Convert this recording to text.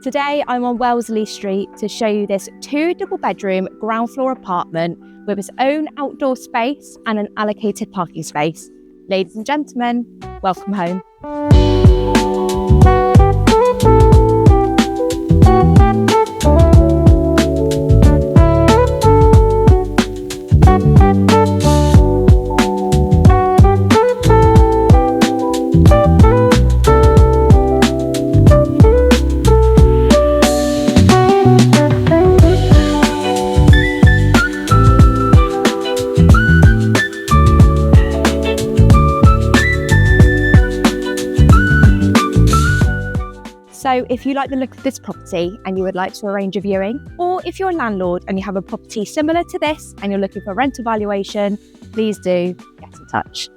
Today I'm on Wellesley Street to show you this 2 double-bedroom ground floor apartment with its own outdoor space and an allocated parking space. Ladies and gentlemen, welcome home. So if you like the look of this property and you would like to arrange a viewing, or if you're a landlord and you have a property similar to this and you're looking for rental valuation, please do get in touch.